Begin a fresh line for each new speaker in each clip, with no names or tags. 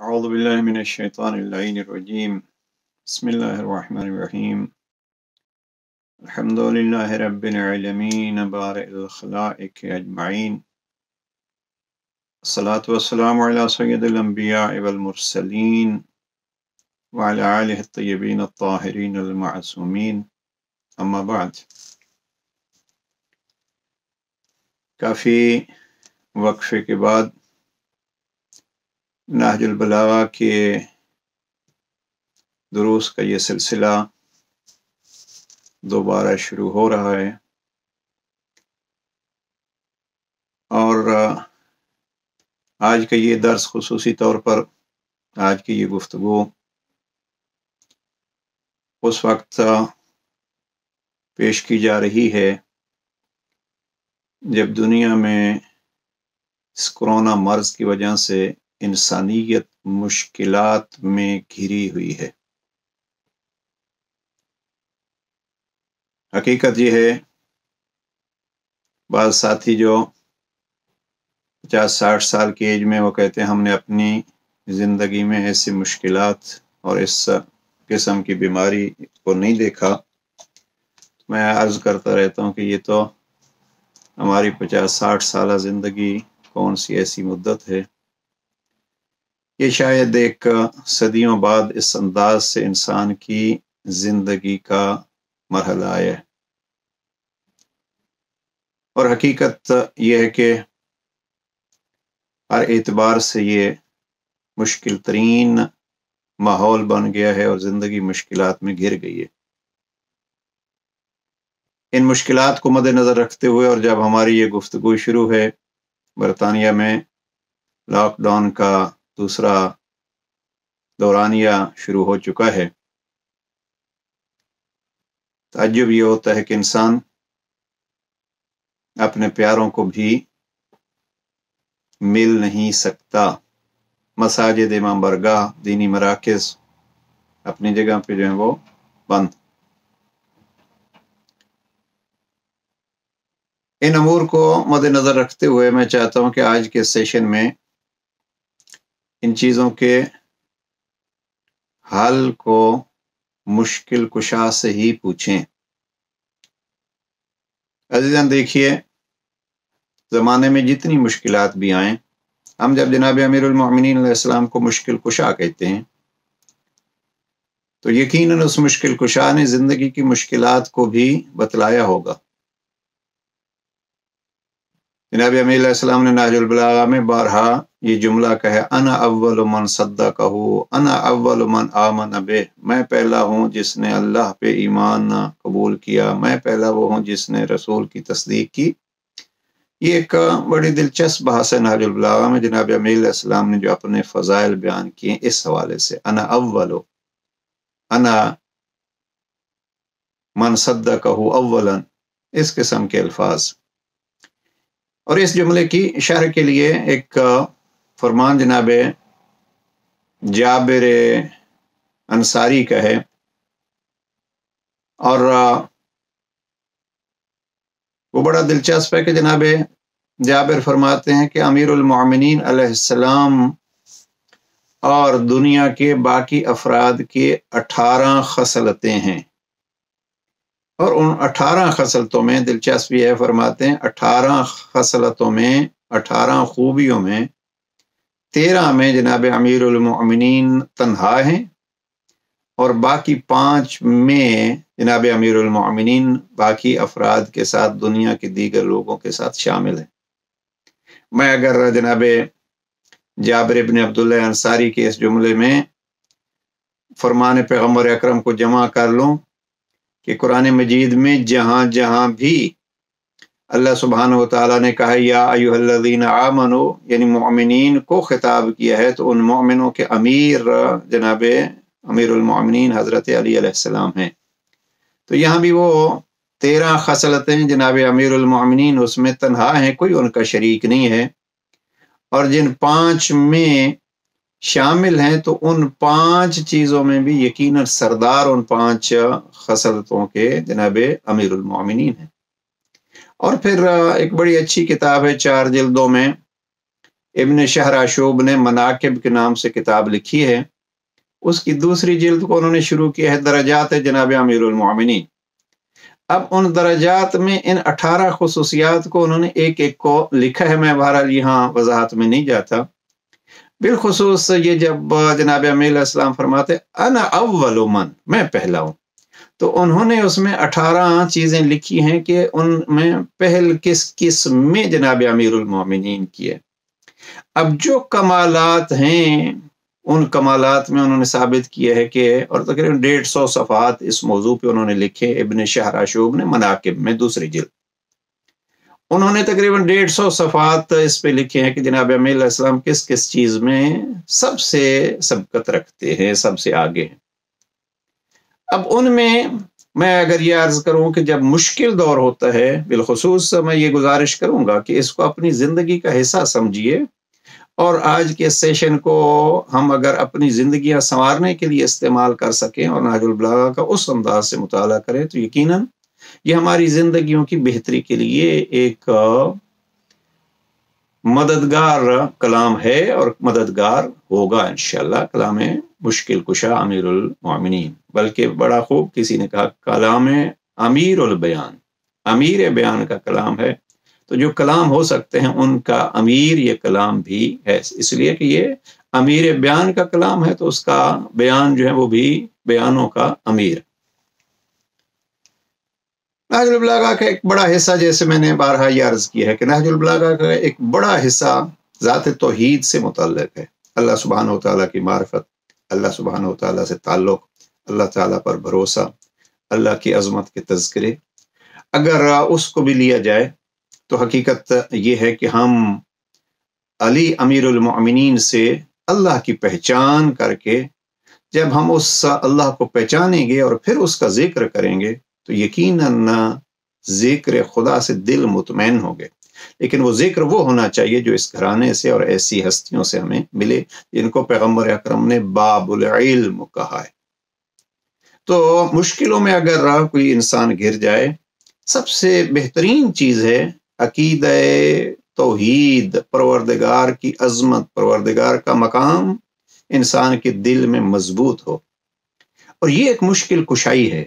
أعوذ بالله من الشيطان اللعين الرجيم. بسم الله الرحمن الرحيم. الحمد لله رب العالمين بارئ الخلائق أجمعين. الصلاة والسلام على سيد الأنبياء والمرسلين وعلى آله الطيبين الطاهرين المعصومين. أما بعد. کافی وقفے کے بعد نہج البلاغہ کے دروس کا یہ سلسلہ دوبارہ شروع ہو رہا ہے، اور آج کا یہ درس خصوصی طور پر آج کی یہ گفتگو اس وقت پیش کی جا رہی ہے جب دنیا میں اس کرونا مرض کی وجہ سے انسانیت مشکلات میں گھری ہوئی ہے۔ حقیقت یہ ہے، بعض ساتھی جو 50-60 سال کی ایج میں وہ کہتے ہیں ہم نے اپنی زندگی میں ایسی مشکلات اور اس قسم کی بیماری کو نہیں دیکھا۔ میں عرض کرتا رہتا ہوں کہ یہ تو ہماری 50-60 سالہ زندگی کون سی ایسی مدت ہے، یہ شاید ایک صدیوں بعد اس انداز سے انسان کی زندگی کا مرحلہ آیا ہے۔ اور حقیقت یہ ہے کہ ہر اعتبار سے یہ مشکل ترین ماحول بن گیا ہے اور زندگی مشکلات میں گھر گئی ہے۔ ان مشکلات کو مد نظر رکھتے ہوئے اور جب ہماری یہ گفتگو شروع ہے، برطانیہ میں لاک ڈاؤن کا دوسرا دورانیہ شروع ہو چکا ہے، تعجب یہ ہوتا ہے کہ انسان اپنے پیاروں کو بھی مل نہیں سکتا۔ مساجد، امام برگاہ، دینی مراکز اپنی جگہ پہ جو ہیں وہ بند۔ ان امور کو مد نظر رکھتے ہوئے میں چاہتا ہوں کہ آج کے سیشن میں ان چیزوں کے حل کو مشکل کشا سے ہی پوچھیں۔ عزیزان دیکھیے، زمانے میں جتنی مشکلات بھی آئیں، ہم جب جناب امیر المومنین علیہ السلام کو مشکل کشا کہتے ہیں تو یقیناً اس مشکل کشا نے زندگی کی مشکلات کو بھی بتلایا ہوگا۔ جناب امیر علیہ السلام نے نہج البلاغہ میں بارہا یہ جملہ کہا، انا اول من صدقہ، انا اول من آمن بہ، میں پہلا ہوں جس نے اللہ پہ ایمان قبول کیا، میں پہلا وہ ہوں جس نے رسول کی تصدیق کی۔ یہ ایک بڑی دلچسپ بحث ہے نہج البلاغہ میں، جناب امیر علیہ السلام نے جو اپنے فضائل بیان کیے اس حوالے سے، انا اول، انا من صدقہ اولا، اس قسم کے الفاظ۔ اور اس جملے کی شرح کے لیے ایک فرمان جناب جابر انصاری کا ہے، اور وہ بڑا دلچسپ ہے کہ جناب جابر فرماتے ہیں کہ امیر المومنین علیہ السلام اور دنیا کے باقی افراد کے 18 خصلتیں ہیں، اور ان 18 خصلتوں میں دلچسپ یہ ہے، فرماتے ہیں 18 خصلتوں میں، 18 خوبیوں میں 13 میں جناب امیر المومنین تنہا ہیں، اور باقی 5 میں جناب امیر المومنین باقی افراد کے ساتھ، دنیا کے دیگر لوگوں کے ساتھ شامل ہیں۔ میں اگر جناب جابر ابن عبداللہ انصاری کے اس جملے میں فرمان پیغمبر اکرم کو جمع کر لوں کہ قرآن مجید میں جہاں جہاں بھی اللہ سبحانہ وتعالیٰ نے کہا یا ایھا الذین آمنوا، یعنی مومنین کو خطاب کیا ہے، تو ان مومنوں کے امیر جناب امیر المومنین حضرت علی علیہ السلام ہیں۔ تو یہاں بھی وہ 13 خصلتیں جناب امیر المومنین اس میں تنہا ہیں، کوئی ان کا شریک نہیں ہے، اور جن 5 میں شامل ہیں تو ان 5 چیزوں میں بھی یقیناً سردار ان 5 خصلتوں کے جناب امیر المومنین ہیں۔ اور پھر ایک بڑی اچھی کتاب ہے 4 جلدوں میں، ابن شہراشوب نے مناقب کے نام سے کتاب لکھی ہے، اس کی دوسری جلد کو انہوں نے شروع کیا ہے درجات جناب امیر المومنین۔ اب ان درجات میں ان 18 خصوصیات کو انہوں نے ایک ایک کو لکھا ہے، میں بہرحال یہاں وضاحت میں نہیں جاتا۔ بالخصوص یہ جب جناب امیر علیہ السلام فرماتے انا اول من، میں پہلا ہوں، تو انہوں نے اس میں 18 چیزیں لکھی ہیں کہ ان میں پہل کس میں جناب امیر المومنین کی ہے۔ اب جو کمالات ہیں ان کمالات میں انہوں نے ثابت کیا ہے کہ، اور تقریباً 150 صفحات اس موضوع پہ انہوں نے لکھے، ابن شہراشوب نے مناقب میں دوسری جلد، انہوں نے تقریباً 150 صفحات اس پہ لکھے ہیں کہ جناب امیر علیہ السلام کس کس چیز میں سب سے سبقت رکھتے ہیں، سب سے آگے ہیں۔ اب ان میں اگر یہ عرض کروں کہ جب مشکل دور ہوتا ہے، بالخصوص میں یہ گزارش کروں گا کہ اس کو اپنی زندگی کا حصہ سمجھیے، اور آج کے سیشن کو ہم اگر اپنی زندگیاں سنوارنے کے لیے استعمال کر سکیں اور نہج البلاغہ کا اس انداز سے مطالعہ کریں تو یقیناً یہ ہماری زندگیوں کی بہتری کے لیے ایک مددگار کلام ہے اور مددگار ہوگا انشاءاللہ۔ کلام مشکل کشا امیر المومنین، بلکہ بڑا خوب کسی نے کہا کلام امیر البیان، امیر بیان کا کلام ہے، تو جو کلام ہو سکتے ہیں ان کا امیر یہ کلام بھی ہے، اس لیے کہ یہ امیر بیان کا کلام ہے تو اس کا بیان جو ہے وہ بھی بیانوں کا امیر۔ نہج البلاغہ کا ایک بڑا حصہ، جیسے میں نے بارہا یہ عرض کیا ہے کہ نہج البلاغہ کا ایک بڑا حصہ ذات توحید سے متعلق ہے، اللہ سبحانہ وتعالیٰ کی معرفت، اللہ سبحانہ وتعالیٰ سے تعلق، اللہ تعالیٰ پر بھروسہ، اللہ کی عظمت کے تذکرے۔ اگر اس کو بھی لیا جائے تو حقیقت یہ ہے کہ ہم علی امیر المؤمنین سے اللہ کی پہچان کر کے جب ہم اس اللہ کو پہچانیں گے اور پھر اس کا ذکر کریں گے تو یقیناً ذکر خدا سے دل مطمئن ہو گئے، لیکن وہ ذکر وہ ہونا چاہیے جو اس گھرانے سے اور ایسی ہستیوں سے ہمیں ملے جن کو پیغمبر اکرم نے باب العلم کہا ہے۔ تو مشکلوں میں اگر کوئی انسان گر جائے، سب سے بہترین چیز ہے عقیدہ توحید، پروردگار کی عظمت، پروردگار کا مقام انسان کے دل میں مضبوط ہو، اور یہ ایک مشکل کشائی ہے۔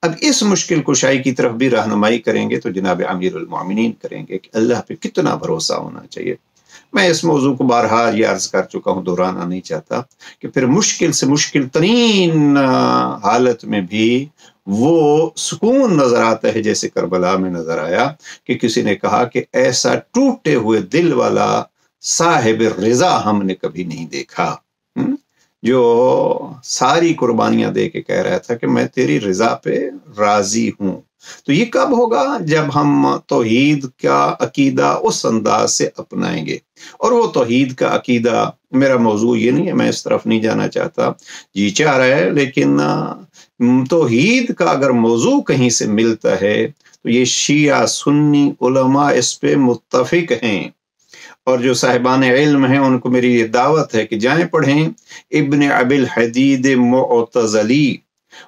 اب اس مشکل کشائی کی طرف بھی رہنمائی کریں گے تو جناب امیر المومنین کریں گے کہ اللہ پہ کتنا بھروسہ ہونا چاہیے۔ میں اس موضوع کو بارہا یہ عرض کر چکا ہوں، دہرانا نہیں چاہتا کہ پھر مشکل سے مشکل ترین حالت میں بھی وہ سکون نظر آتا ہے، جیسے کربلا میں نظر آیا کہ کسی نے کہا کہ ایسا ٹوٹے ہوئے دل والا صاحب رضا ہم نے کبھی نہیں دیکھا، جو ساری قربانیاں دے کے کہہ رہا تھا کہ میں تیری رضا پہ راضی ہوں۔ تو یہ کب ہوگا؟ جب ہم توحید کا عقیدہ اس انداز سے اپنائیں گے، اور وہ توحید کا عقیدہ، میرا موضوع یہ نہیں ہے، میں اس طرف نہیں جانا چاہتا، جی چاہ رہا ہے، لیکن توحید کا اگر موضوع کہیں سے ملتا ہے تو یہ شیعہ سنی علماء اس پہ متفق ہیں، اور جو صاحبان علم ہیں ان کو میری یہ دعوت ہے کہ جائیں پڑھیں ابن ابی الحدید معتزلی،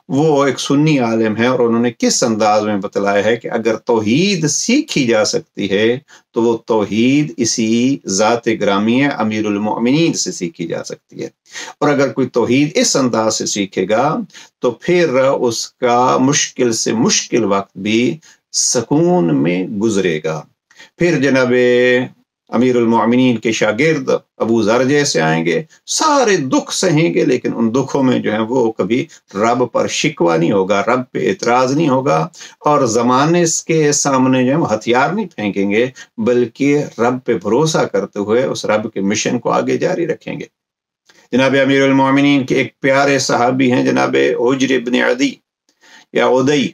وہ ایک سنی عالم ہے، اور انہوں نے کس انداز میں بتلایا ہے کہ اگر توحید سیکھی جا سکتی ہے تو وہ توحید اسی ذات گرامی امیر المؤمنین سے سیکھی جا سکتی ہے، اور اگر کوئی توحید اس انداز سے سیکھے گا تو پھر اس کا مشکل سے مشکل وقت بھی سکون میں گزرے گا۔ پھر جناب امیر المؤمنین کے شاگرد ابو ذر جیسے آئیں گے، سارے دکھ سہیں گے، لیکن ان دکھوں میں جو ہے وہ کبھی رب پر شکوہ نہیں ہوگا، رب پہ اعتراض نہیں ہوگا، اور زمانے کے سامنے جو ہے وہ ہتھیار نہیں پھینکیں گے، بلکہ رب پہ بھروسہ کرتے ہوئے اس رب کے مشن کو آگے جاری رکھیں گے۔ جناب امیر المؤمنین کے ایک پیارے صحابی ہیں جناب حجر ابن عدی یا عدی۔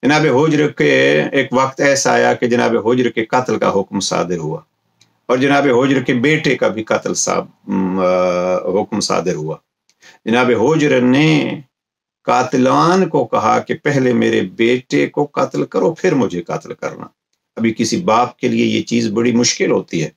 جناب حجر کے ایک وقت ایسا آیا کہ جناب حجر کے قتل کا حکم صادر ہوا، اور جناب حجر کے بیٹے کا بھی قتل حکم صادر ہوا۔ جناب حجر نے قاتلان کو کہا کہ پہلے میرے بیٹے کو قتل کرو پھر مجھے قتل کرنا۔ ابھی کسی باپ کے لیے یہ چیز بڑی مشکل ہوتی ہے،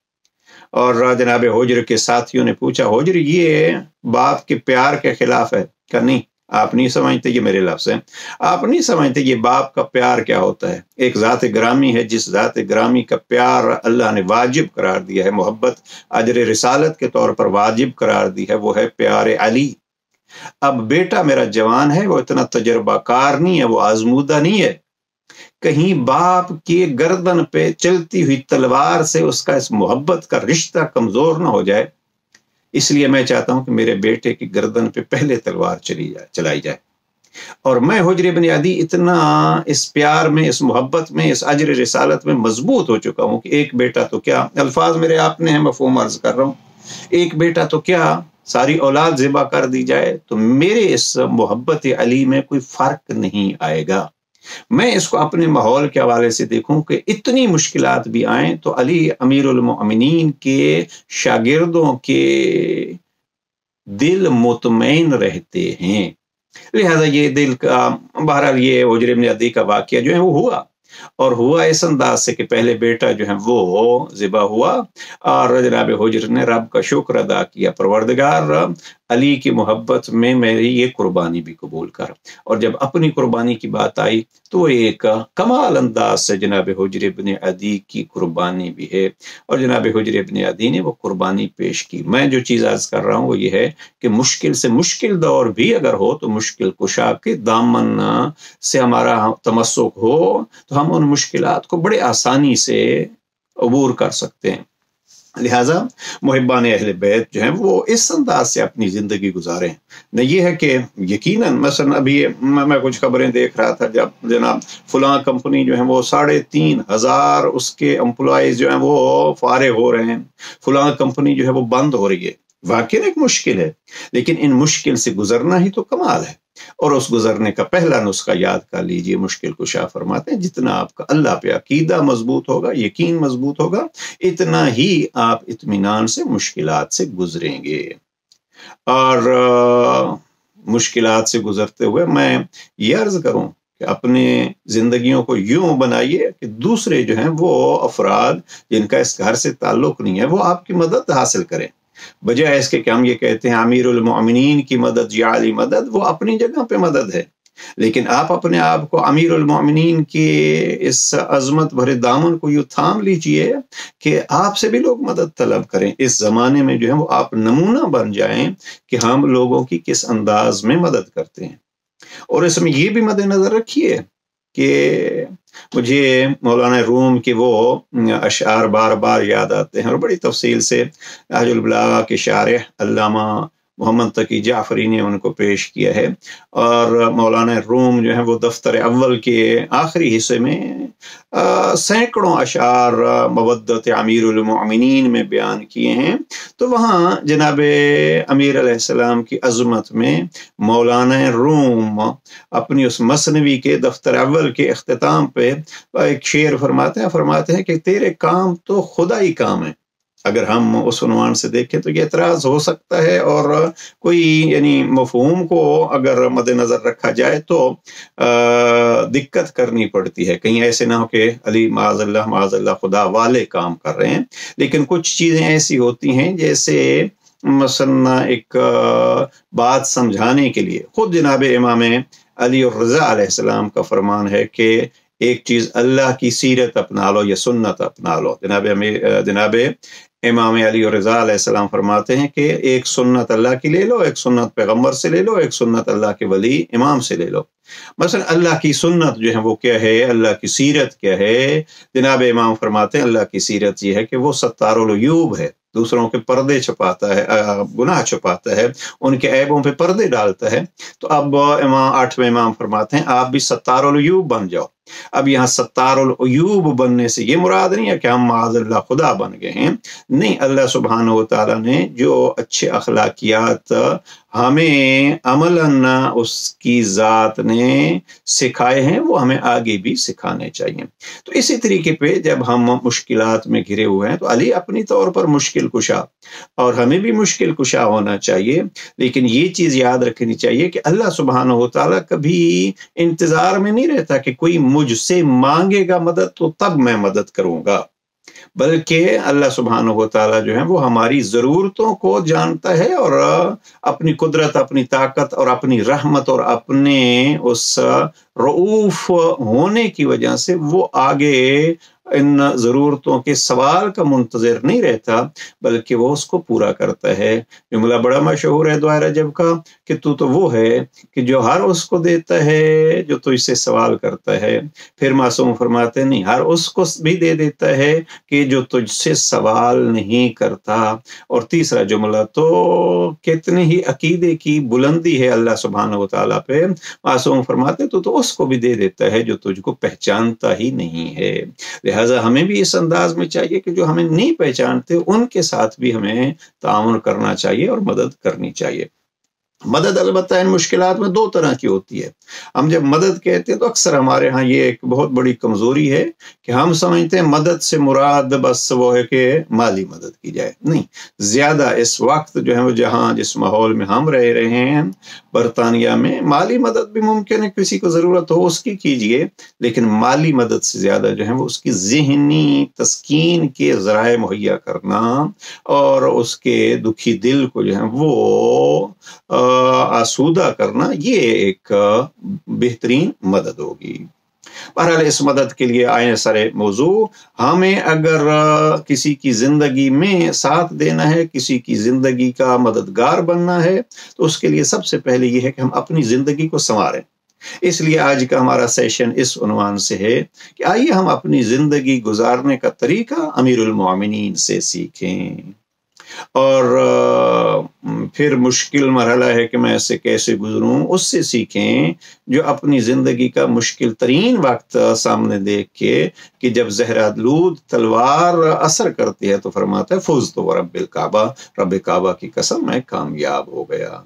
اور جناب حجر کے ساتھیوں نے پوچھا حجر یہ باپ کے پیار کے خلاف ہے؟ کہ نہیں، آپ نہیں سمجھتے، یہ میرے لفظ ہیں، آپ نہیں سمجھتے یہ باپ کا پیار کیا ہوتا ہے۔ ایک ذات گرامی ہے، جس ذات گرامی کا پیار اللہ نے واجب قرار دیا ہے، محبت اجر رسالت کے طور پر واجب قرار دی ہے، وہ ہے پیار علی۔ اب بیٹا میرا جوان ہے، وہ اتنا تجربہ کار نہیں ہے، وہ آزمودہ نہیں ہے، کہیں باپ کے گردن پہ چلتی ہوئی تلوار سے اس کا اس محبت کا رشتہ کمزور نہ ہو جائے، اس لیے میں چاہتا ہوں کہ میرے بیٹے کی گردن پہ پہلے تلوار چلائی جائے۔ اور میں حجر بن عدی اتنا اس پیار میں، اس محبت میں، اس اجر رسالت میں مضبوط ہو چکا ہوں کہ ایک بیٹا تو کیا، الفاظ میرے آپ نے ہیں، مفہوم عرض کر رہا ہوں، ایک بیٹا تو کیا ساری اولاد ذبح کر دی جائے تو میرے اس محبت علی میں کوئی فرق نہیں آئے گا۔ میں اس کو اپنے ماحول کے حوالے سے دیکھوں کہ اتنی مشکلات بھی آئیں تو علی امیر المؤمنین کے شاگردوں کے دل مطمئن رہتے ہیں، لہذا یہ دل کا بہرحال یہ حجر بن عدی کا واقعہ جو ہے وہ ہوا، اور ہوا اس انداز سے کہ پہلے بیٹا جو ہے وہ ذبح ہوا، اور جناب حجر نے رب کا شکر ادا کیا، پروردگار علی کی محبت میں میری یہ قربانی بھی قبول کر۔ اور جب اپنی قربانی کی بات آئی تو وہ ایک کمال انداز سے جناب حجر بن عدی کی قربانی بھی ہے، اور جناب حجر بن عدی نے وہ قربانی پیش کی۔ میں جو چیز عرض کر رہا ہوں وہ یہ ہے کہ مشکل سے مشکل دور بھی اگر ہو تو مشکل کشا کے دامن سے ہمارا تمسک ہو تو ہم ان مشکلات کو بڑے آسانی سے عبور کر سکتے ہیں۔ لہٰذا محبان اہل بیت جو ہیں وہ اس انداز سے اپنی زندگی گزاریں۔ نہ یہ ہے کہ یقیناً مثلا ابھی میں کچھ خبریں دیکھ رہا تھا، جب جناب فلاں کمپنی جو ہے وہ 3,500 اس کے امپلائیز جو ہیں وہ فارغ ہو رہے ہیں، فلاں کمپنی جو ہے وہ بند ہو رہی ہے۔ واقعی ایک مشکل ہے، لیکن ان مشکل سے گزرنا ہی تو کمال ہے، اور اس گزرنے کا پہلا نسخہ یاد کر لیجئے، مشکل کشا فرماتے ہیں جتنا آپ کا اللہ پہ عقیدہ مضبوط ہوگا، یقین مضبوط ہوگا، اتنا ہی آپ اطمینان سے مشکلات سے گزریں گے۔ اور مشکلات سے گزرتے ہوئے میں یہ عرض کروں کہ اپنے زندگیوں کو یوں بنائیے کہ دوسرے جو ہیں وہ افراد جن کا اس گھر سے تعلق نہیں ہے وہ آپ کی مدد حاصل کریں، بجائے اس کے کہ ہم یہ کہتے ہیں امیر المؤمنین کی مدد یا علی مدد، وہ اپنی جگہ پہ مدد ہے، لیکن آپ اپنے آپ کو امیر المؤمنین کی اس عظمت بھرے دامن کو یوں تھام لیجئے کہ آپ سے بھی لوگ مدد طلب کریں، اس زمانے میں جو ہے وہ آپ نمونہ بن جائیں کہ ہم لوگوں کی کس انداز میں مدد کرتے ہیں۔ اور اس میں یہ بھی مد نظر رکھیے کہ مجھے مولانا روم کے وہ اشعار بار بار یاد آتے ہیں، اور بڑی تفصیل سے نہج البلاغہ کے شارح علامہ محمد تقی جعفری نے ان کو پیش کیا ہے، اور مولانا روم جو ہے وہ دفتر اول کے آخری حصے میں سینکڑوں اشعار مودت امیر المؤمنین میں بیان کیے ہیں۔ تو وہاں جناب امیر علیہ السلام کی عظمت میں مولانا روم اپنی اس مثنوی کے دفتر اول کے اختتام پہ ایک شعر فرماتے ہیں کہ تیرے کام تو خدا ہی کام ہے۔ اگر ہم اس عنوان سے دیکھیں تو یہ اعتراض ہو سکتا ہے، اور کوئی یعنی مفہوم کو اگر مد نظر رکھا جائے تو دقت کرنی پڑتی ہے، کہیں ایسے نہ ہو کہ علی معاذ اللہ خدا والے کام کر رہے ہیں۔ لیکن کچھ چیزیں ایسی ہوتی ہیں جیسے مثلا ایک بات سمجھانے کے لیے خود جناب امام علی الرضا علیہ السلام کا فرمان ہے کہ ایک چیز اللہ کی سیرت اپنا لو یا سنت اپنا لو۔ جناب امام علی الرضا علیہ السلام فرماتے ہیں کہ ایک سنت اللہ کی لے لو، ایک سنت پیغمبر سے لے لو، ایک سنت اللہ کے ولی امام سے لے لو۔ مثلا اللہ کی سنت جو ہے وہ کیا ہے، اللہ کی سیرت کیا ہے؟ جناب امام فرماتے ہیں اللہ کی سیرت یہ ہے کہ وہ ستار العیوب ہے، دوسروں کے پردے چھپاتا ہے، گناہ چھپاتا ہے، ان کے عیبوں پہ پردے ڈالتا ہے۔ تو اب امام 8ویں امام فرماتے ہیں آپ بھی ستار العیوب بن جاؤ۔ اب یہاں ستار العیوب بننے سے یہ مراد نہیں ہے کہ ہم معاذ اللہ خدا بن گئے ہیں، نہیں، اللہ سبحانہ و تعالیٰ نے جو اچھے اخلاقیات ہمیں عملاً اس کی ذات نے سکھائے ہیں وہ ہمیں آگے بھی سکھانے چاہیے۔ تو اسی طریقے پہ جب ہم مشکلات میں گھرے ہوئے ہیں تو علی اپنی طور پر مشکل کشا، اور ہمیں بھی مشکل کشا ہونا چاہیے، لیکن یہ چیز یاد رکھنی چاہیے کہ اللہ سبحانہ و تعالیٰ کبھی انتظار میں نہیں رہتا کہ کوئی مجھ سے مانگے گا مدد تو تب میں مدد کروں گا، بلکہ اللہ سبحانہ و تعالیٰ جو ہے وہ ہماری ضرورتوں کو جانتا ہے، اور اپنی قدرت، اپنی طاقت اور اپنی رحمت اور اپنے اس رعوف ہونے کی وجہ سے وہ آگے ان ضرورتوں کے سوال کا منتظر نہیں رہتا، بلکہ وہ اس کو پورا کرتا ہے۔ جملہ بڑا مشہور ہے دعا رجب کا کہ تو وہ ہے کہ جو ہر اس کو دیتا ہے جو تو اس سے سوال کرتا ہے۔ پھر معصوم فرماتے نہیں، ہر اس کو بھی دے دیتا ہے کہ جو تجھ سے سوال نہیں کرتا۔ اور تیسرا جملہ تو کتنے ہی عقیدے کی بلندی ہے اللہ سبحانہ و تعالیٰ پہ، معصوم فرماتے تو اس کو بھی دے دیتا ہے جو تجھ کو پہچانتا ہی نہیں ہے۔ لہٰذا ہمیں بھی اس انداز میں چاہیے کہ جو ہمیں نہیں پہچانتے ان کے ساتھ بھی ہمیں تعاون کرنا چاہیے اور مدد کرنی چاہیے۔ مدد البتہ ان مشکلات میں دو طرح کی ہوتی ہے۔ ہم جب مدد کہتے ہیں تو اکثر ہمارے ہاں یہ ایک بہت بڑی کمزوری ہے کہ ہم سمجھتے ہیں مدد سے مراد بس وہ ہے کہ مالی مدد کی جائے۔ نہیں، زیادہ اس وقت جو ہے وہ جہاں جس ماحول میں ہم رہ رہے ہیں برطانیہ میں، مالی مدد بھی ممکن ہے، کسی کو ضرورت ہو اس کی کیجئے، لیکن مالی مدد سے زیادہ جو ہے وہ اس کی ذہنی تسکین کے ذرائع مہیا کرنا اور اس کے دکھی دل کو جو ہے وہ آسودہ کرنا، یہ ایک بہترین مدد ہوگی۔ بہرحال اس مدد کے لیے آئیں سارے موضوع، ہمیں اگر کسی کی زندگی میں ساتھ دینا ہے، کسی کی زندگی کا مددگار بننا ہے، تو اس کے لیے سب سے پہلے یہ ہے کہ ہم اپنی زندگی کو سنواریں۔ اس لیے آج کا ہمارا سیشن اس عنوان سے ہے کہ آئیے ہم اپنی زندگی گزارنے کا طریقہ امیر المومنین سے سیکھیں، اور پھر مشکل مرحلہ ہے کہ میں ایسے کیسے گزروں اس سے سیکھیں، جو اپنی زندگی کا مشکل ترین وقت سامنے دیکھ کے کہ جب زہرآلود تلوار اثر کرتی ہے تو فرماتا ہے فزت ورب الکعبہ، رب کعبہ کی قسم میں کامیاب ہو گیا۔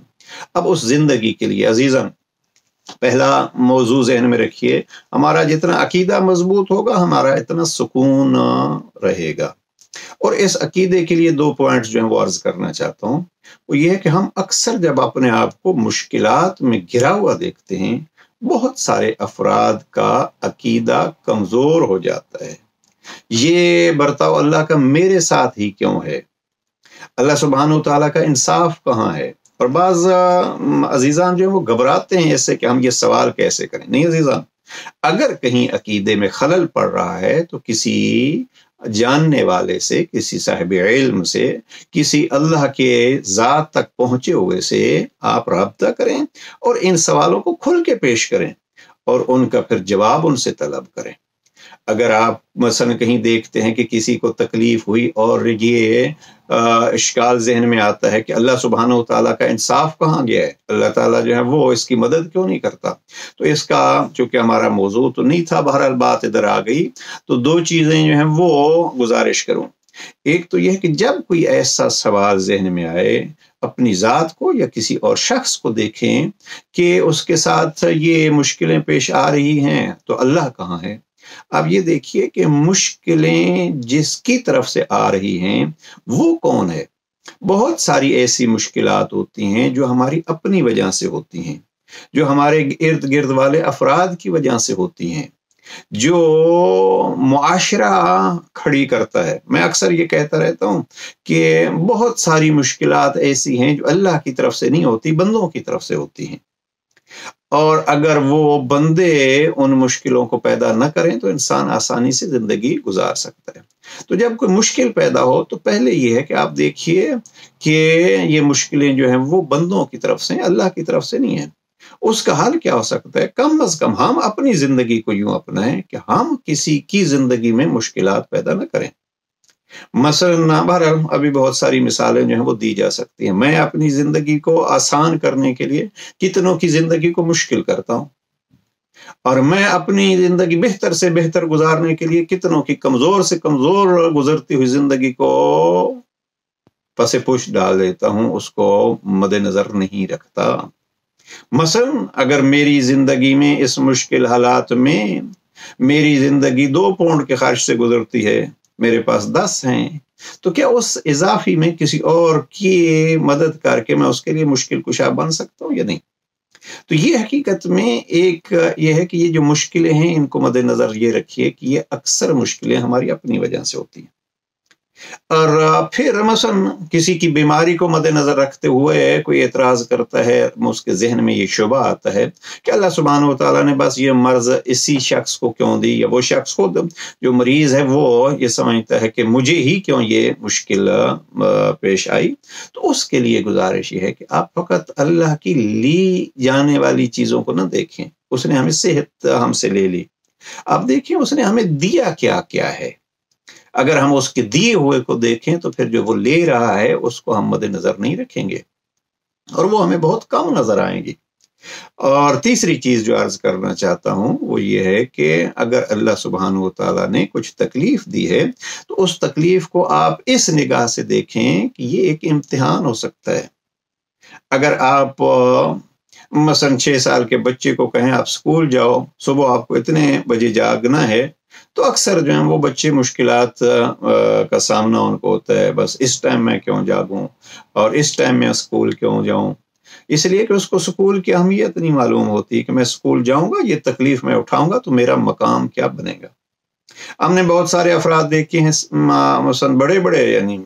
اب اس زندگی کے لیے عزیزاً پہلا موضوع ذہن میں رکھیے، ہمارا جتنا عقیدہ مضبوط ہوگا ہمارا اتنا سکون رہے گا۔ اور اس عقیدے کے لیے دو پوائنٹس جو ہیں وہ عرض کرنا چاہتا ہوں، وہ یہ ہے کہ ہم اکثر جب اپنے آپ کو مشکلات میں گھرا ہوا دیکھتے ہیں، بہت سارے افراد کا عقیدہ کمزور ہو جاتا ہے۔ یہ برتاؤ اللہ کا میرے ساتھ ہی کیوں ہے؟ اللہ سبحانہ و تعالیٰ کا انصاف کہاں ہے؟ اور بعض عزیزان جو ہیں وہ گھبراتے ہیں ایسے کہ ہم یہ سوال کیسے کریں۔ نہیں عزیزان، اگر کہیں عقیدے میں خلل پڑ رہا ہے تو کسی جاننے والے سے، کسی صاحب علم سے، کسی اللہ کے ذات تک پہنچے ہوئے سے آپ رابطہ کریں اور ان سوالوں کو کھل کے پیش کریں اور ان کا پھر جواب ان سے طلب کریں۔ اگر آپ مثلا کہیں دیکھتے ہیں کہ کسی کو تکلیف ہوئی اور یہ اشکال ذہن میں آتا ہے کہ اللہ سبحانہ و تعالیٰ کا انصاف کہاں گیا ہے، اللہ تعالیٰ جو ہے وہ اس کی مدد کیوں نہیں کرتا، تو اس کا چونکہ ہمارا موضوع تو نہیں تھا، بہرحال بات ادھر آ گئی، تو دو چیزیں جو ہیں وہ گزارش کروں۔ ایک تو یہ کہ جب کوئی ایسا سوال ذہن میں آئے، اپنی ذات کو یا کسی اور شخص کو دیکھیں کہ اس کے ساتھ یہ مشکلیں پیش آ رہی ہیں، تو اللہ کہاں ہے؟ اب یہ دیکھیے کہ مشکلیں جس کی طرف سے آ رہی ہیں وہ کون ہے؟ بہت ساری ایسی مشکلات ہوتی ہیں جو ہماری اپنی وجہ سے ہوتی ہیں، جو ہمارے ارد گرد والے افراد کی وجہ سے ہوتی ہیں، جو معاشرہ کھڑی کرتا ہے۔ میں اکثر یہ کہتا رہتا ہوں کہ بہت ساری مشکلات ایسی ہیں جو اللہ کی طرف سے نہیں ہوتی، بندوں کی طرف سے ہوتی ہیں، اور اگر وہ بندے ان مشکلوں کو پیدا نہ کریں تو انسان آسانی سے زندگی گزار سکتا ہے۔ تو جب کوئی مشکل پیدا ہو تو پہلے یہ ہے کہ آپ دیکھیے کہ یہ مشکلیں جو ہیں وہ بندوں کی طرف سے ہیں، اللہ کی طرف سے نہیں ہیں۔ اس کا حل کیا ہو سکتا ہے؟ کم از کم ہم اپنی زندگی کو یوں اپنائیں کہ ہم کسی کی زندگی میں مشکلات پیدا نہ کریں۔ مثلا بہرحال ابھی بہت ساری مثالیں جو ہیں وہ دی جا سکتی ہیں۔ میں اپنی زندگی کو آسان کرنے کے لیے کتنوں کی زندگی کو مشکل کرتا ہوں، اور میں اپنی زندگی بہتر سے بہتر گزارنے کے لیے کتنوں کی کمزور سے کمزور گزرتی ہوئی زندگی کو پس پش ڈال دیتا ہوں، اس کو مد نظر نہیں رکھتا۔ مثلا اگر میری زندگی میں اس مشکل حالات میں میری زندگی 2 پاؤنڈ کے خرچ سے گزرتی ہے، میرے پاس 10 ہیں، تو کیا اس اضافی میں کسی اور کی مدد کر کے میں اس کے لیے مشکل کشا بن سکتا ہوں یا نہیں؟ تو یہ حقیقت میں ایک یہ ہے کہ یہ جو مشکلیں ہیں ان کو مد نظر یہ رکھیے کہ یہ اکثر مشکلیں ہماری اپنی وجہ سے ہوتی ہیں۔ اور پھر مثلا کسی کی بیماری کو مد نظر رکھتے ہوئے کوئی اعتراض کرتا ہے، اس کے ذہن میں یہ شبہ آتا ہے کہ اللہ سبحانہ و تعالیٰ نے بس یہ مرض اسی شخص کو کیوں دی، یا وہ شخص خود جو مریض ہے وہ یہ سمجھتا ہے کہ مجھے ہی کیوں یہ مشکل پیش آئی، تو اس کے لیے گزارش یہ ہے کہ آپ فقط اللہ کی لی جانے والی چیزوں کو نہ دیکھیں۔ اس نے ہمیں صحت ہم سے لے لی، آپ دیکھیں اس نے ہمیں دیا کیا کیا ہے۔ اگر ہم اس کے دیے ہوئے کو دیکھیں تو پھر جو وہ لے رہا ہے اس کو ہم مد نظر نہیں رکھیں گے، اور وہ ہمیں بہت کم نظر آئیں گی۔ اور تیسری چیز جو عرض کرنا چاہتا ہوں وہ یہ ہے کہ اگر اللہ سبحانہ و تعالیٰ نے کچھ تکلیف دی ہے تو اس تکلیف کو آپ اس نگاہ سے دیکھیں کہ یہ ایک امتحان ہو سکتا ہے۔ اگر آپ مثلا 6 سال کے بچے کو کہیں آپ اسکول جاؤ، صبح آپ کو اتنے بجے جاگنا ہے، تو اکثر جو ہیں وہ بچے مشکلات کا سامنا ان کو ہوتا ہے، بس اس ٹائم میں کیوں جاگوں اور اس ٹائم میں اسکول کیوں جاؤں، اس لیے کہ اس کو اسکول کی اہمیت نہیں معلوم ہوتی کہ میں اسکول جاؤں گا، یہ تکلیف میں اٹھاؤں گا تو میرا مقام کیا بنے گا۔ ہم نے بہت سارے افراد دیکھے ہیں، مثلا بڑے بڑے یعنی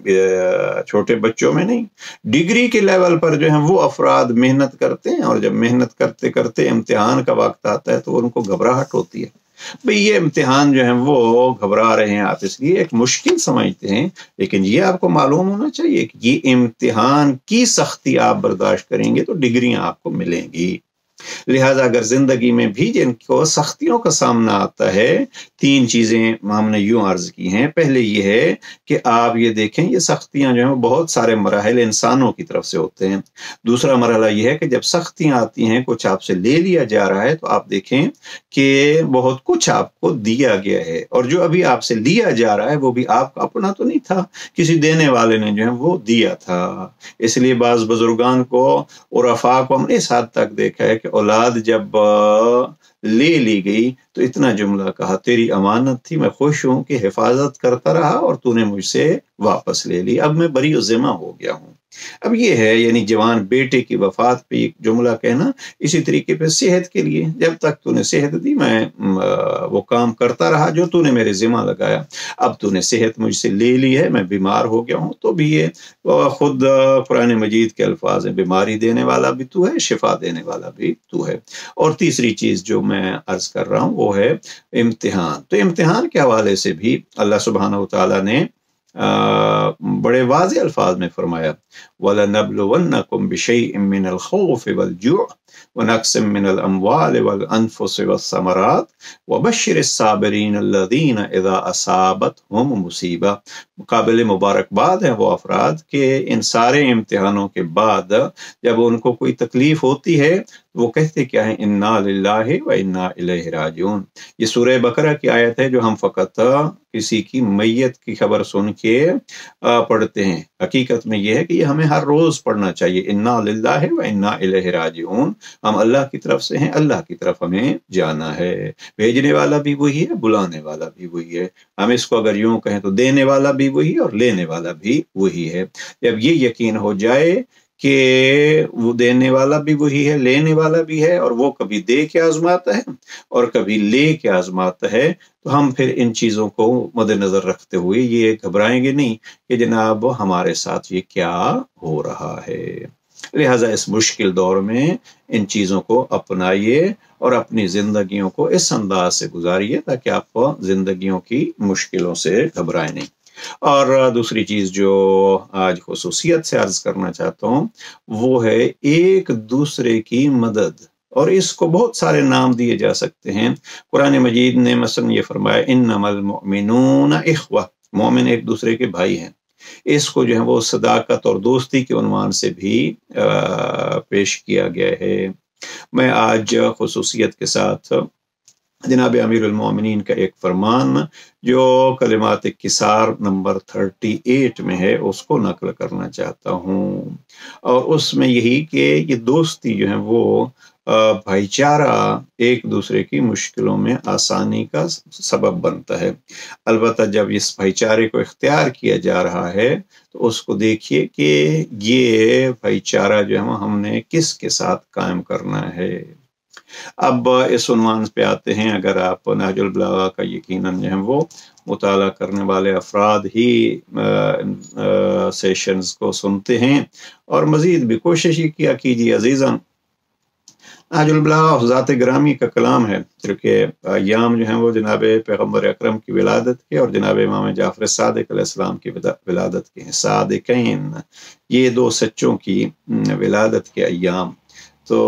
چھوٹے بچوں میں نہیں، ڈگری کے لیول پر جو ہیں وہ افراد محنت کرتے ہیں، اور جب محنت کرتے کرتے امتحان کا وقت آتا ہے تو ان کو گھبراہٹ ہوتی ہے، بھئی یہ امتحان جو ہیں وہ گھبرا رہے ہیں آپ اس لیے ایک مشکل سمجھتے ہیں، لیکن یہ آپ کو معلوم ہونا چاہیے کہ یہ امتحان کی سختی آپ برداشت کریں گے تو ڈگریاں آپ کو ملیں گی۔ لہٰذا اگر زندگی میں بھی جن کو سختیوں کا سامنا آتا ہے، 3 چیزیں ہم نے یوں عرض کی ہیں۔ پہلے یہ ہے کہ آپ یہ دیکھیں یہ سختیاں جو ہیں بہت سارے مراحل انسانوں کی طرف سے ہوتے ہیں۔ دوسرا مرحلہ یہ ہے کہ جب سختیاں آتی ہیں، کچھ آپ سے لے لیا جا رہا ہے، تو آپ دیکھیں کہ بہت کچھ آپ کو دیا گیا ہے، اور جو ابھی آپ سے لیا جا رہا ہے وہ بھی آپ کا اپنا تو نہیں تھا، کسی دینے والے نے جو ہے وہ دیا تھا۔ اس لیے بعض بزرگان کو اور عرفاء کو ہم نے اس حد تک دیکھا ہے کہ اولاد جب لے لی گئی تو اتنا جملہ کہا، تیری امانت تھی، میں خوش ہوں کہ حفاظت کرتا رہا اور تو نے مجھ سے واپس لے لی، اب میں بری و ذمہ ہو گیا ہوں۔ اب یہ ہے یعنی جوان بیٹے کی وفات پہ ایک جملہ کہنا، اسی طریقے پہ صحت کے لیے، جب تک تو نے صحت دی میں وہ کام کرتا رہا جو تو نے میرے ذمہ لگایا، اب تو نے صحت مجھ سے لے لی ہے، میں بیمار ہو گیا ہوں، تو بھی یہ خود قرآن مجید کے الفاظ ہیں، بیماری دینے والا بھی تو ہے، شفا دینے والا بھی تو ہے۔ اور تیسری چیز جو میں عرض کر رہا ہوں وہ ہے امتحان۔ تو امتحان کے حوالے سے بھی اللہ سبحانہ و تعالیٰ نے بڑے واضح الفاظ میں فرمایا، وَلَنَبْلُوَنَّكُمْ بِشَيْءٍ مِّنَ الْخَوْفِ وَالْجُوعِ وَنَقْصٍ مِّنَ الْأَمْوَالِ وَالْأَنفُسِ وَالثَّمَرَاتِ وَبَشِّرِ الصَّابِرِينَ الَّذِينَ إِذَا أَصَابَتْهُمْ مُصِیبَۃٌ۔ قابل مبارکباد ہیں وہ افراد کہ ان سارے امتحانوں کے بعد جب ان کو کوئی تکلیف ہوتی ہے وہ کہتے کیا ہیں، اِنَّا لِلَّهِ وَإِنَّا إِلَيْهِ راجعون۔ یہ سورہ بقرہ کی آیت ہے جو ہم فقط کسی کی میت کی خبر سن کے پڑھتے ہیں، حقیقت میں یہ ہے کہ یہ ہمیں ہر روز پڑھنا چاہیے، اِنَّا لِلَّهِ وَإِنَّا إِلَيْهِ راجعون۔ ہم اللہ کی طرف سے ہیں، اللہ کی طرف ہمیں جانا ہے، بھیجنے والا بھی وہی ہے، بلانے والا بھی وہی ہے۔ ہم اس کو اگر یوں کہیں تو دینے والا بھی وہی اور لینے والا بھی وہی ہے۔ جب یہ یقین ہو جائے کہ وہ دینے والا بھی وہی ہے، لینے والا بھی ہے، اور وہ کبھی دے کے آزماتا ہے اور کبھی لے کے آزماتا ہے، تو ہم پھر ان چیزوں کو مد نظر رکھتے ہوئے یہ گھبرائیں گے نہیں کہ جناب ہمارے ساتھ یہ کیا ہو رہا ہے۔ لہٰذا اس مشکل دور میں ان چیزوں کو اپنائیے اور اپنی زندگیوں کو اس انداز سے گزاریے تاکہ آپ زندگیوں کی مشکلوں سے گھبرائیں نہیں۔ اور دوسری چیز جو آج خصوصیت سے عرض کرنا چاہتا ہوں وہ ہے ایک دوسرے کی مدد، اور اس کو بہت سارے نام دیے جا سکتے ہیں۔ قرآن مجید نے مثلا یہ فرمایا، انما المؤمنون اخوہ، مومن ایک دوسرے کے بھائی ہیں۔ اس کو جو ہے وہ صداقت اور دوستی کے عنوان سے بھی پیش کیا گیا ہے۔ میں آج خصوصیت کے ساتھ جناب امیر المومنین کا ایک فرمان جو کلمات کثار نمبر 38 میں ہے اس کو نقل کرنا چاہتا ہوں، اور اس میں یہی کہ یہ دوستی جو ہے وہ بھائی چارہ ایک دوسرے کی مشکلوں میں آسانی کا سبب بنتا ہے۔ البتہ جب اس بھائی چارے کو اختیار کیا جا رہا ہے تو اس کو دیکھیے کہ یہ بھائی چارہ جو ہے ہم نے کس کے ساتھ قائم کرنا ہے۔ اب اس عنوان پہ آتے ہیں، اگر آپ نہج البلاغہ کا یقیناً جو ہے وہ مطالعہ کرنے والے افراد ہی سیشنز کو سنتے ہیں اور مزید بھی کوشش ہی کیا کیجیے عزیزاً. نہج البلاغہ ذات گرامی کا کلام ہے، کیونکہ ایام جو ہیں وہ جناب پیغمبر اکرم کی ولادت کے اور جناب امام جعفر صادق علیہ السلام کی ولادت کے ہیں. صادقین، یہ دو سچوں کی ولادت کے ایام. تو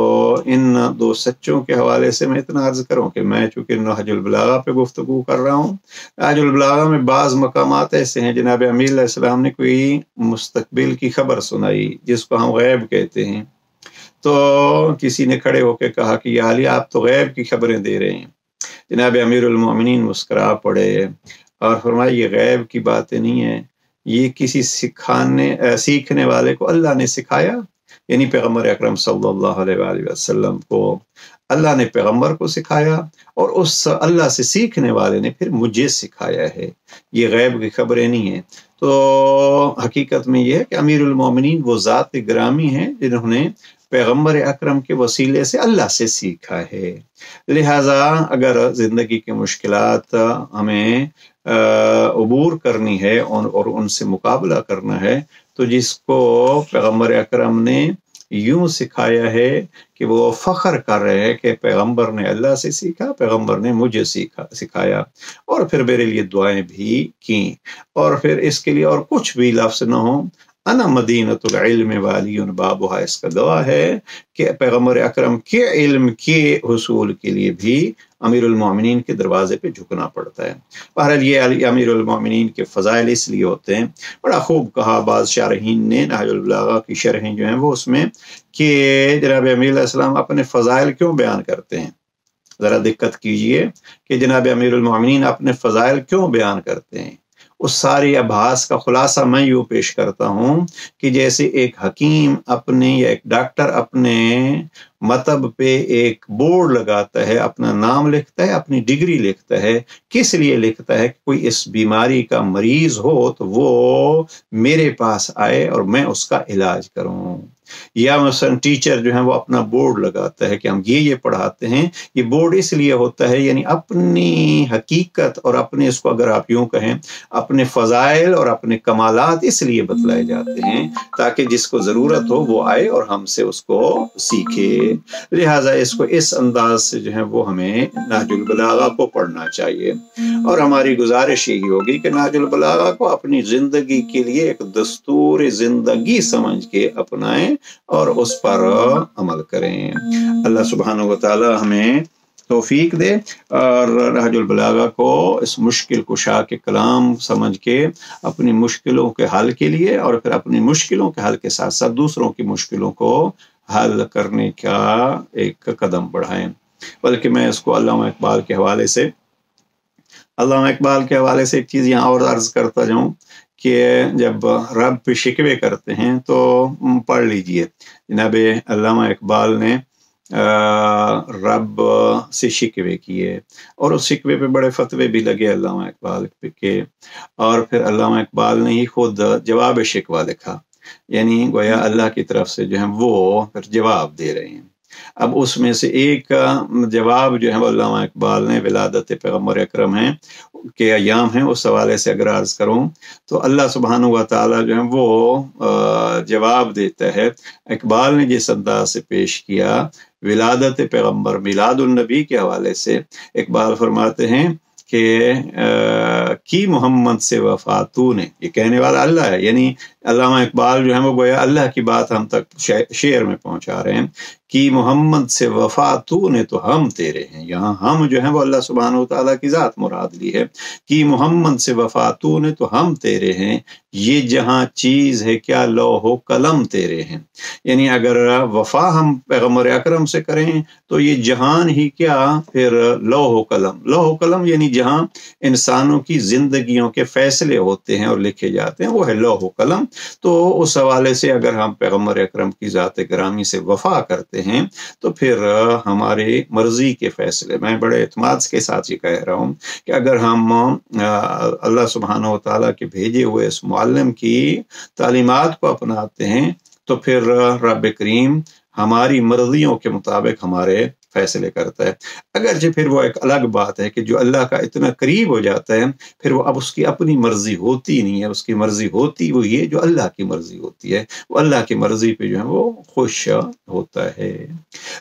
ان دو سچوں کے حوالے سے میں اتنا عرض کروں کہ میں چونکہ نہج البلاغہ پہ گفتگو کر رہا ہوں، نہج البلاغہ میں بعض مقامات ایسے ہیں جناب امیر علیہ السلام نے کوئی مستقبل کی خبر سنائی جس کو ہم غیب کہتے ہیں، تو کسی نے کھڑے ہو کے کہا کہ یا علی آپ تو غیب کی خبریں دے رہے ہیں. جناب امیر المومنین مسکرا پڑے اور فرمایا یہ غیب کی باتیں نہیں ہیں، یہ کسی سیکھنے والے کو اللہ نے سکھایا. یعنی پیغمبر اکرم صلی اللہ علیہ وآلہ وسلم کو اللہ نے پیغمبر کو سکھایا اور اس اللہ سے سیکھنے والے نے پھر مجھے سکھایا ہے. یہ غیب کی خبریں نہیں ہیں. تو حقیقت میں یہ ہے کہ امیر المومنین وہ ذات گرامی ہیں جنہوں نے پیغمبر اکرم کے وسیلے سے اللہ سے سیکھا ہے. لہٰذا اگر زندگی کے مشکلات ہمیں عبور کرنی ہے اور ان سے مقابلہ کرنا ہے، تو جس کو پیغمبر اکرم نے یوں سکھایا ہے کہ وہ فخر کر رہے ہیں کہ پیغمبر نے اللہ سے سیکھا، پیغمبر نے مجھے سکھایا، اور پھر میرے لیے دعائیں بھی کیں، اور پھر اس کے لیے اور کچھ بھی لفظ نہ ہو. انا مدینۃ العلم والی بابها، اس کا گواہ ہے کہ پیغمبر اکرم کے علم کے حصول کے لیے بھی امیر المومنین کے دروازے پہ جھکنا پڑتا ہے. بہرحال یہ امیر المومنین کے فضائل اس لیے ہوتے ہیں. بڑا خوب کہا بعض شارحین نے نہج البلاغہ کی شرحیں جو ہیں وہ اس میں کہ جناب امیر علیہ السلام اپنے فضائل کیوں بیان کرتے ہیں. ذرا دقت کیجئے کہ جناب امیر المومنین اپنے فضائل کیوں بیان کرتے ہیں. اس ساری ابحاث کا خلاصہ میں یوں پیش کرتا ہوں کہ جیسے ایک حکیم اپنے یا ایک ڈاکٹر اپنے مطب پہ ایک بورڈ لگاتا ہے، اپنا نام لکھتا ہے، اپنی ڈگری لکھتا ہے. کس لیے لکھتا ہے؟ کہ کوئی اس بیماری کا مریض ہو تو وہ میرے پاس آئے اور میں اس کا علاج کروں. یا مثلا ٹیچر جو ہے وہ اپنا بورڈ لگاتا ہے کہ ہم یہ پڑھاتے ہیں. یہ بورڈ اس لیے ہوتا ہے، یعنی اپنی حقیقت اور اپنے، اس کو اگر آپ یوں کہیں، اپنے فضائل اور اپنے کمالات اس لیے بتلائے جاتے ہیں تاکہ جس کو ضرورت ہو وہ آئے اور ہم سے اس کو سیکھے. لہٰذا اس کو اس انداز سے جو ہے وہ ہمیں نہج البلاغہ کو پڑھنا چاہیے. اور ہماری گزارش یہی ہوگی کہ نہج البلاغہ کو اپنی زندگی کے لیے ایک دستور زندگی سمجھ کے اپنائیں اور اس پر عمل کریں. اللہ سبحانہ و تعالی ہمیں توفیق دے اور نہج البلاغہ کو اس مشکل کشا کے کلام سمجھ کے اپنی مشکلوں کے حل کے لیے اور پھر اپنی مشکلوں کے حل کے ساتھ ساتھ دوسروں کی مشکلوں کو حل کرنے کا ایک قدم بڑھائیں. بلکہ میں اس کو علامہ اقبال کے حوالے سے ایک چیز یہاں اور عرض کرتا جاؤں کہ جب رب پہ شکوے کرتے ہیں تو پڑھ لیجئے. جناب علامہ اقبال نے رب سے شکوے کیے اور اس شکوے پہ بڑے فتوے بھی لگے علامہ اقبال کے، اور پھر علامہ اقبال نے ہی خود جواب شکوہ لکھا. یعنی گویا اللہ کی طرف سے جو ہے وہ پھر جواب دے رہے ہیں. اب اس میں سے ایک جواب جو ہے وہ علامہ اقبال نے ولادت پیغمبر اکرم ہیں کے ایام ہیں اس حوالے سے اگر عرض کروں تو اللہ سبحانہ و تعالی جو ہے وہ جواب دیتا ہے. اقبال نے جس انداز سے پیش کیا ولادت پیغمبر میلاد النبی کے حوالے سے، اقبال فرماتے ہیں کہ کی محمد سے وفا تو نے، یہ کہنے والا اللہ ہے. یعنی علامہ اقبال جو ہے وہ گویا اللہ کی بات ہم تک شعر میں پہنچا رہے ہیں. کی محمد سے وفا تو نے تو ہم تیرے ہیں. یہاں ہم جو ہیں وہ اللہ سبحانہ و تعالیٰ کی ذات مراد لی ہے. کی محمد سے وفا تو نے تو ہم تیرے ہیں، یہ جہاں چیز ہے کیا لوح و قلم تیرے ہیں. یعنی اگر وفا ہم پیغمبر اکرم سے کریں تو یہ جہان ہی کیا پھر لوح و قلم یعنی جہاں انسانوں کی زندگیوں کے فیصلے ہوتے ہیں اور لکھے جاتے ہیں وہ ہے لوح و قلم. تو اس حوالے سے اگر ہم پیغمبر اکرم کی ذات گرامی سے وفا کرتے ہیں تو پھر ہماری مرضی کے فیصلے، میں بڑے اعتماد کے ساتھ یہ کہہ رہا ہوں کہ اگر ہم اللہ سبحانہ و تعالیٰ کے بھیجے ہوئے اس معلم کی تعلیمات کو اپناتے ہیں تو پھر رب کریم ہماری مرضیوں کے مطابق ہمارے فیصلے کرتا ہے۔ اگرچہ پھر وہ ایک الگ بات ہے کہ جو اللہ کا اتنا قریب ہو جاتا ہے پھر وہ اب اس کی اپنی مرضی ہوتی نہیں ہے، اس کی مرضی ہوتی وہ یہ جو اللہ کی مرضی ہوتی ہے، وہ اللہ کی مرضی پہ جو ہے وہ خوش ہوتا ہے۔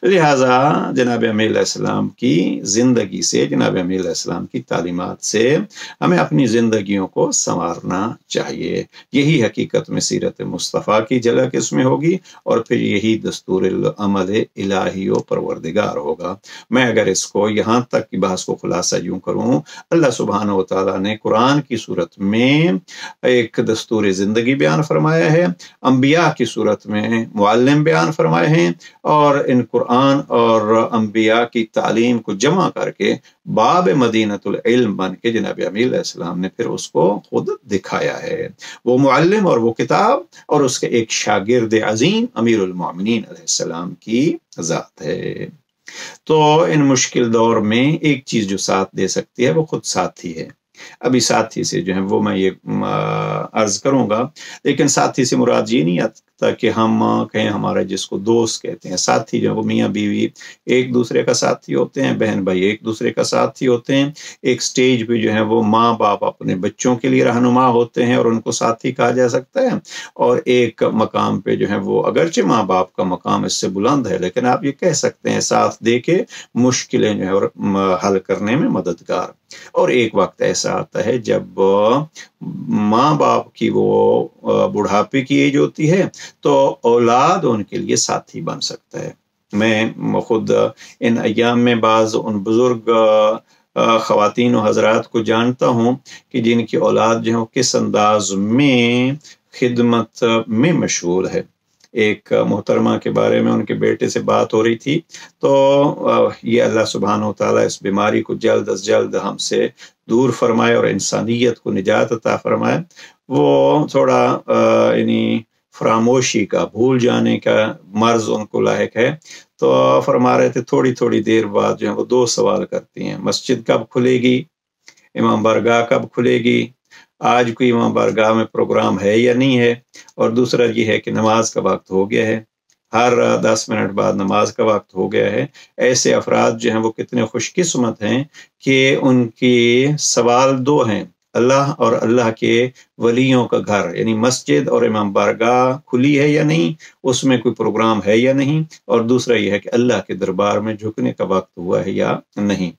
لہٰذا جناب امیر علیہ السلام کی زندگی سے، جناب امیر علیہ السلام کی تعلیمات سے ہمیں اپنی زندگیوں کو سنوارنا چاہیے۔ یہی حقیقت میں سیرت مصطفیٰ کی جھلک اس میں ہوگی، اور پھر یہی دستور العمل الہی و پروردگار ہوگا۔ میں اگر اس کو یہاں تک کی بحث کو خلاصہ یوں کروں، اللہ سبحانہ و تعالیٰ نے قرآن کی صورت میں ایک دستور زندگی بیان فرمایا ہے، انبیاء کی صورت میں معلم بیان فرمائے ہیں، اور ان قرآن اور انبیاء کی تعلیم کو جمع کر کے باب مدینۃ العلم بن کے جناب امیر علیہ السلام نے پھر اس کو خود دکھایا ہے۔ وہ معلم اور وہ کتاب اور اس کے ایک شاگرد عظیم امیر المومنین علیہ السلام کی ذات ہے۔ تو ان مشکل دور میں ایک چیز جو ساتھ دے سکتی ہے وہ خود ساتھی ہے۔ ابھی ساتھی سے جو ہے وہ میں یہ عرض کروں گا، لیکن ساتھی سے مراد یہ نہیں آتا کہ ہم کہیں ہمارا جس کو دوست کہتے ہیں۔ ساتھی جو ہے وہ میاں بیوی ایک دوسرے کا ساتھی ہوتے ہیں، بہن بھائی ایک دوسرے کا ساتھی ہوتے ہیں۔ ایک سٹیج پہ جو ہے وہ ماں باپ اپنے بچوں کے لیے رہنما ہوتے ہیں اور ان کو ساتھی کہا جا سکتا ہے، اور ایک مقام پہ جو ہے وہ اگرچہ ماں باپ کا مقام اس سے بلند ہے لیکن آپ یہ کہہ سکتے ہیں ساتھ دے کے مشکلیں جو ہے اور حل کرنے میں مددگار۔ اور ایک وقت ایسا آتا ہے جب ماں باپ کی وہ بڑھاپے کی ایج ہوتی ہے تو اولاد ان کے لیے ساتھی بن سکتا ہے۔ میں خود ان ایام میں بعض ان بزرگ خواتین و حضرات کو جانتا ہوں کہ جن کی اولاد جو ہے کس انداز میں خدمت میں مشغول ہے۔ ایک محترمہ کے بارے میں ان کے بیٹے سے بات ہو رہی تھی، تو یہ اللہ سبحانہ و تعالیٰ اس بیماری کو جلد از جلد ہم سے دور فرمائے اور انسانیت کو نجات عطا فرمائے۔ وہ تھوڑا یعنی فراموشی کا، بھول جانے کا مرض ان کو لاحق ہے، تو فرما رہے تھے تھوڑی تھوڑی دیر بعد جو ہے وہ 2 سوال کرتی ہیں: مسجد کب کھلے گی، امام بارگاہ کب کھلے گی، آج کوئی امام بارگاہ میں پروگرام ہے یا نہیں ہے، اور دوسرا یہ ہے کہ نماز کا وقت ہو گیا ہے، ہر 10 منٹ بعد نماز کا وقت ہو گیا ہے۔ ایسے افراد جو ہیں وہ کتنے خوش قسمت ہیں کہ ان کی سوال 2 ہیں: اللہ اور اللہ کے ولیوں کا گھر یعنی مسجد اور امام بارگاہ کھلی ہے یا نہیں، اس میں کوئی پروگرام ہے یا نہیں، اور دوسرا یہ ہے کہ اللہ کے دربار میں جھکنے کا وقت ہوا ہے یا نہیں۔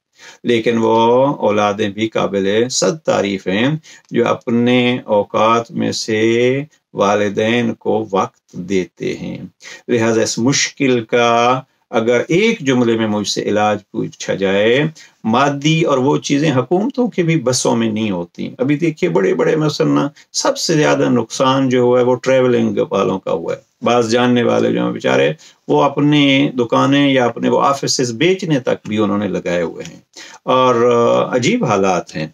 لیکن وہ اولادیں بھی قابل صد تعریف ہیں جو اپنے اوقات میں سے والدین کو وقت دیتے ہیں۔ لہذا اس مشکل کا اگر ایک جملے میں مجھ سے علاج پوچھا جائے، مادی اور وہ چیزیں حکومتوں کے بھی بسوں میں نہیں ہوتی۔ ابھی دیکھیے بڑے بڑے مثلا سب سے زیادہ نقصان جو ہوا ہے وہ ٹریولنگ والوں کا ہوا ہے۔ بعض جاننے والے جو ہیں بیچارے وہ اپنی دکانیں یا اپنے وہ آفیسز بیچنے تک بھی انہوں نے لگائے ہوئے ہیں، اور عجیب حالات ہیں۔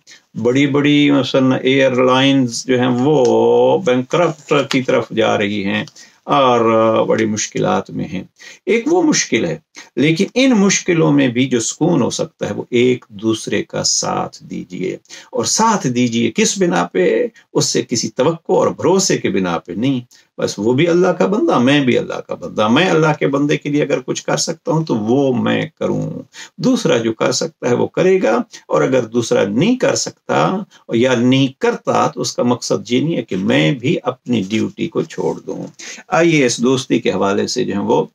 بڑی بڑی مثلا ایئر لائنز جو ہیں وہ بینکرپٹ کی طرف جا رہی ہیں اور بڑی مشکلات میں ہیں۔ ایک وہ مشکل ہے، لیکن ان مشکلوں میں بھی جو سکون ہو سکتا ہے وہ ایک دوسرے کا ساتھ دیجئے، اور ساتھ دیجئے کس بنا پہ؟ اس سے کسی توقع اور بھروسے کے بنا پہ نہیں، بس وہ بھی اللہ کا بندہ، میں بھی اللہ کا بندہ، میں اللہ کے بندے کے لیے اگر کچھ کر سکتا ہوں تو وہ میں کروں، دوسرا جو کر سکتا ہے وہ کرے گا، اور اگر دوسرا نہیں کر سکتا یا نہیں کرتا تو اس کا مقصد یہ نہیں ہے کہ میں بھی اپنی ڈیوٹی کو چھوڑ دوں۔ آئیے اس دوستی کے حوالے سے جو ہے وہ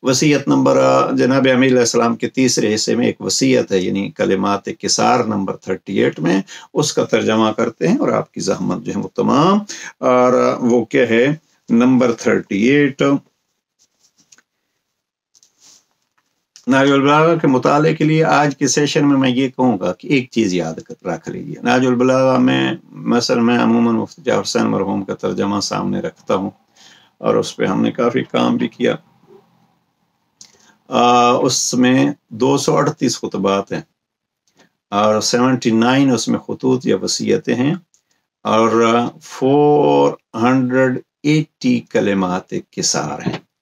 وصیت نمبر جناب امیر علیہ السلام کے تیسرے حصے میں ایک وصیت ہے، یعنی کلمات کسار نمبر 38 میں، اس کا ترجمہ کرتے ہیں اور آپ کی زحمت جو ہے وہ تمام، اور وہ کیا ہے نمبر 38 نہج البلاغہ کے مطالعے کے لیے آج کے سیشن میں یہ کہوں گا کہ ایک چیز یاد رکھ لیجیے۔ نہج البلاغہ میں مثلا میں عموماً مفتی جعفر حسین مرحوم کا ترجمہ سامنے رکھتا ہوں، اور اس پہ ہم نے کافی کام بھی کیا۔ اس میں 238 خطبات ہیں اور 79 اس میں خطوط یا وصیتیں ہیں، اور 480 کلمات کسار ہیں۔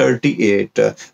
38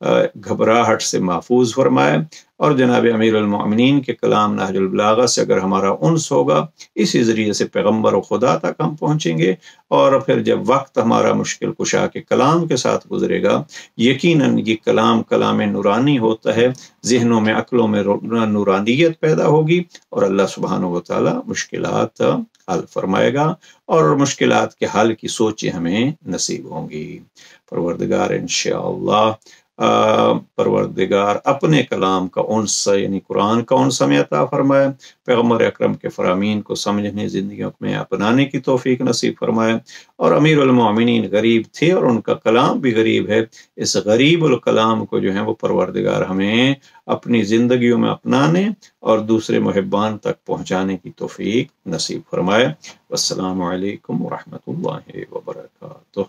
گھبراہٹ سے محفوظ فرمائے، اور جناب امیر المؤمنین کے کلام نہج البلاغہ سے اگر ہمارا انس ہوگا، اسی ذریعے سے پیغمبر و خدا تک ہم پہنچیں گے، اور پھر جب وقت ہمارا مشکل کشا کے کلام کے ساتھ گزرے گا، یقیناً یہ کلام نورانی ہوتا ہے، ذہنوں میں عقلوں میں نورانیت پیدا ہوگی، اور اللہ سبحانہ و تعالی مشکلات حل فرمائے گا، اور مشکلات کے حل کی سوچیں ہمیں نصیب ہوں گی۔ پروردگار انشاءاللہ پروردگار اپنے کلام کا انس یعنی قرآن کا انس ہمیں عطا فرمائے، پیغمبر اکرم کے فرامین کو سمجھنے، زندگیوں میں اپنانے کی توفیق نصیب فرمائے۔ اور امیر المؤمنین غریب تھے اور ان کا کلام بھی غریب ہے، اس غریب الکلام کو جو ہے وہ پروردگار ہمیں اپنی زندگیوں میں اپنانے اور دوسرے محبان تک پہنچانے کی توفیق نصیب فرمائے۔ والسلام علیکم ورحمۃ اللہ وبرکاتہ۔